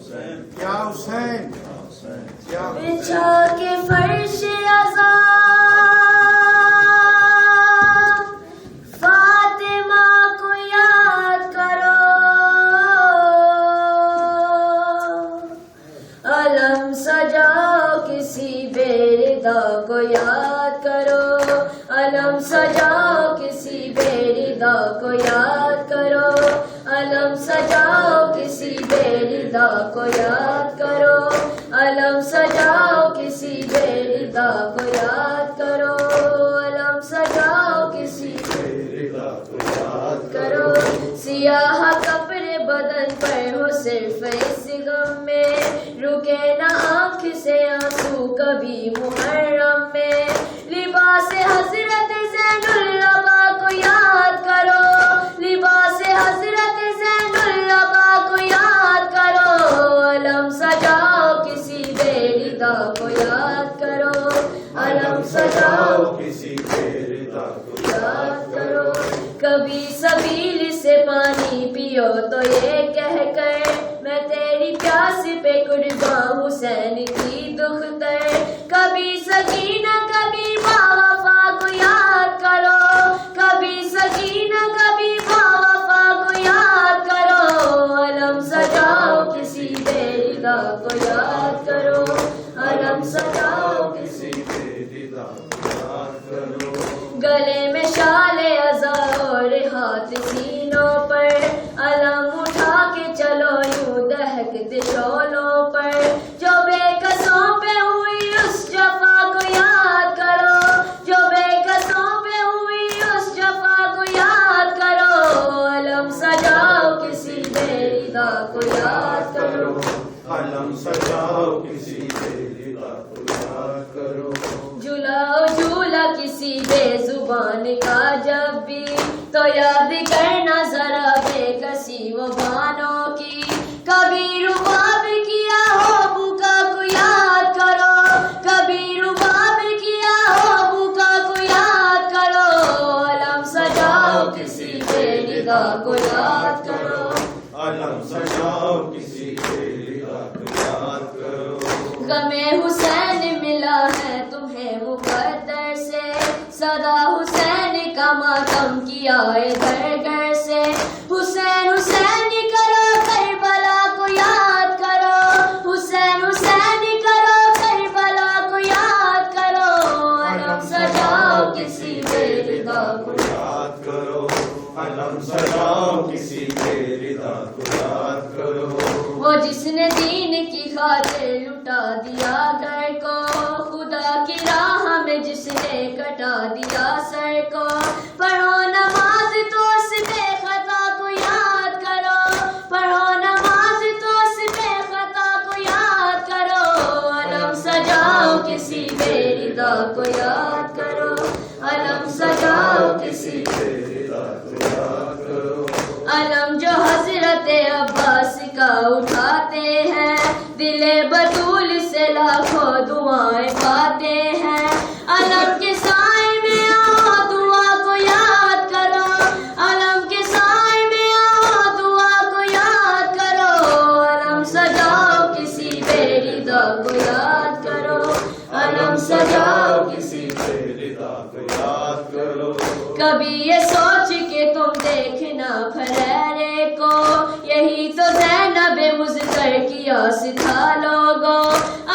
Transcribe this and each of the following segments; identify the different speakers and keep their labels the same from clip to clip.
Speaker 1: یا حسین
Speaker 2: بچھا کے فرش عزا فاطمہ کو یاد کرو، علم سجاؤ کسی بے ردا کو یاد کرو، علم سجاؤ کسی بے ردا کو یاد کرو، علم سجاؤ کسی بے ردا کو یاد کرو، علم سجاؤ کسی بے ردا کو یاد کرو، علم سجاؤ کسی بے ردا کو یاد کرو۔ سیاہ کپڑے بدن پر ہو صرف اس غم میں، رکے نہ آنکھ سے آنسو کبھی محرم میں، لباس حضرت زین العبا کو یاد کرو، لباس حضرت زین العبا کو یاد کرو، علم سجاؤ کسی بے ردا کو یاد کرو، علم سجاؤ کسی بے ردا کو یاد کرو۔ کبھی سبیل سے پانی پیو تو یہ کہہ کر، میں تیری پیاس پہ قربان حسین کی دختر، کبھی سکینہ کبھی باوفا کو یاد کرو، کبھی سکینہ کبھی باوفا کو یاد کرو، علم سجاؤ کسی بے ردا کو یاد کرو، علم سجاؤ کسی بے ردا کو یاد کرو۔ گلے میں شال عزا اور ہاتھ سینوں پر، علم اٹھا کے چلو یوں دہکتے شعلوں پر، جو بے کسوں پہ ہوئی اس جفا کو یاد کرو، جو بے کسوں پہ ہوئی اس جفا کو یاد کرو، علم سجاؤ کسی بے ردا کو یاد کرو،
Speaker 1: علم سجاؤ کسی بے ردا کو یاد کرو۔
Speaker 2: جھولاؤ جھولا کسی بے زبان کا جب بھی، تو یاد کرنا ذرا بے کسی و بانوں کی، کبھی رباب کیا ہو بکا کو یاد کرو، کبھی رباب کیا ہو بکا کو یاد کرو، علم سجاؤ کسی بے ردا کو یاد کرو،
Speaker 1: علم سجاؤ کسی بے ردا کو یاد کرو۔
Speaker 2: غم حسین ملا ہے تمہیں مقدر سے، صدا حسین کا ماتم کیا ہے گھر گھر سے، حسین حسین کرو کربلا کو یاد کرو، حسین حسین کرو کربلا کو یاد کرو، علم سجاؤ کسی بے ردا کو
Speaker 1: یاد کرو، علم سجاؤ کسی بے ردا کو یاد کرو۔
Speaker 2: وہ جس نے دین کی خاطر لٹا دیا گھر کو، خدا کی راہ میں جس نے کٹا دیا سر کو، پڑھو نماز تو اس بے خطا کو یاد کرو، پڑھو نماز تو اس بے خطا کو یاد کرو، علم سجاؤ کسی بے ردا کو یاد کرو، علم سجاؤ کسی
Speaker 1: بے ردا کو یاد کرو۔
Speaker 2: علم جو حضرت عباس کا اٹھاتے ہیں، دل بطول سے لاکھوں دعائیں پاتے ہیں، علم کے سائے میں آؤ دعا کو یاد کرو، علم کے سائے میں آؤ دعا کو یاد کرو، علم سجاؤ کسی بے ردا کو یاد کرو، علم سجاؤ کسی
Speaker 1: بے ردا کو یاد کرو۔
Speaker 2: کبھی یہ سوچ کے تم دیکھنا پھریرے کو، یہی تو زینب مزدر کی آس تھا لوگوں،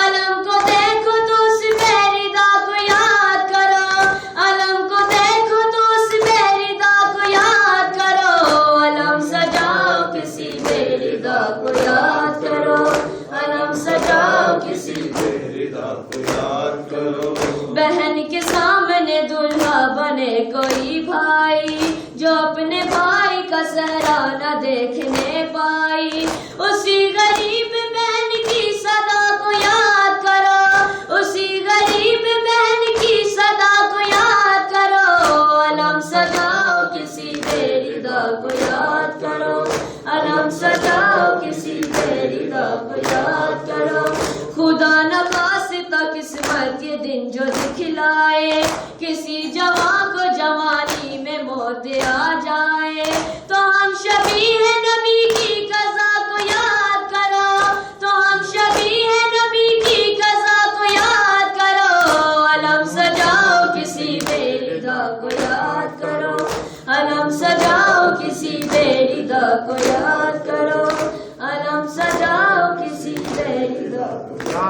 Speaker 2: علم کو دیکھو تو اس بے ردا کو یاد کرو، علم کو دیکھو تو اس بے ردا کو یاد کرو، علم سجاؤ کسی بے ردا کو یاد کرو، علم سجاؤ کسی
Speaker 1: بے ردا کو یاد کرو۔
Speaker 2: بہن کے سامنے دلہا بنے کوئی بھائی، جو اپنے بھائی کا صحرا نہ دیکھنے پائی، اسی غریب بہن کی صدا کو یاد کرو، اسی غریب بہن کی صدا کو یاد کرو، علم سجاؤ کسی بے ردا کو یاد کرو، علم سجاؤ کسی بے ردا کو یاد کرو۔ خدا نخواستہ قسمت یہ دن جو دکھلائے، کسی جوان کو جوانی میں موت آ جائے، تو ہم شبیہ نبی کی قضا کو یاد کرو، تو یاد کرو علم سجاؤ کسی بے ردا کو یاد کرو